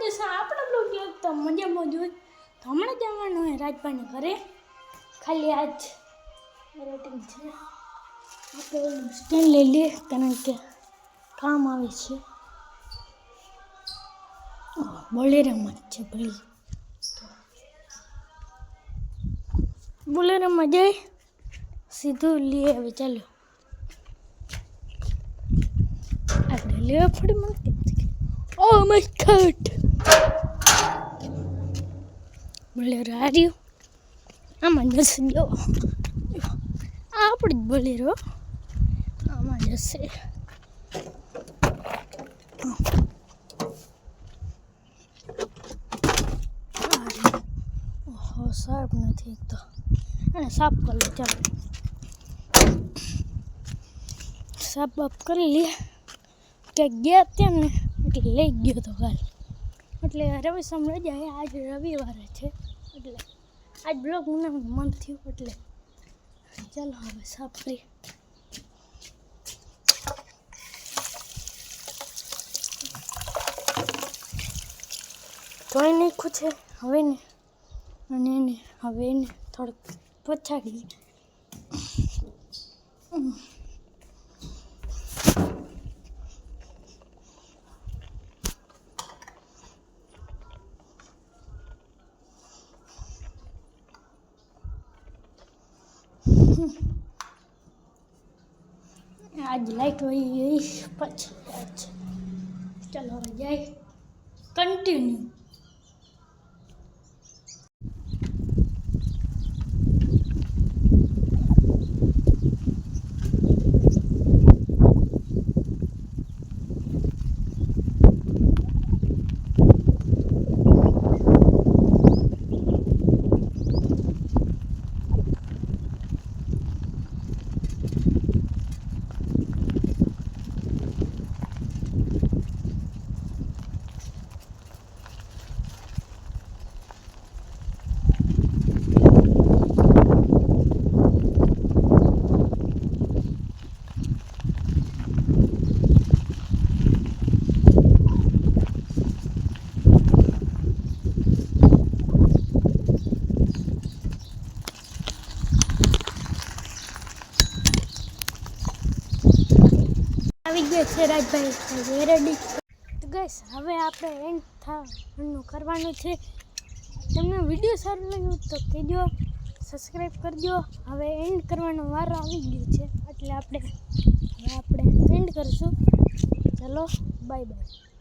દિવસ આપણે બ્લોગ તો મજા મોજ હોય તો હમણાં જવાનું હોય રાજપાને ઘરે ખાલી આજ રેટિંગ છે આપણે સ્ટેન્ડ લઈ લઈએ કારણ કે કામ આવે છે બોલેરામાં જ છે ભાઈ બોલેરામાં જઈ સીધું લઈએ હવે ચાલો આપણે લેવા પડે મને કેમ ઓ માય ગોડ બોલેરો હાર્યું આમાં જશે જો આપણે જ બોલેરો આમાં જશે ઓહો સાફ નથી એક તો અને સાફ કરી લે ચાલો સાફ બાફ કરી લે ક્યાંક ગયા ત્યાં ને એટલે લઈ ગયો તો કાલ એટલે રવિ સમય જાય આજ રવિવારે છે એટલે આજ બ્લોગ બનાવવાનું મન થયું એટલે ચાલો હવે સાફ કરી ધોઈ નાખ્યું છે હવે ને અને એને હવે એને થોડુંક પછાડી आज लाइट वही यही अच्छा चलो हो जाए कंटिन्यू રાજભાઈ રેડી તો ગાઈસ હવે આપણે એન્ડ થવાનું કરવાનું છે તમને વિડીયો સારું લાગ્યું તો કહેજો સબસ્ક્રાઈબ કરજો હવે એન્ડ કરવાનો વારો આવી ગયો છે એટલે આપણે એન્ડ કરીશું ચલો બાય બાય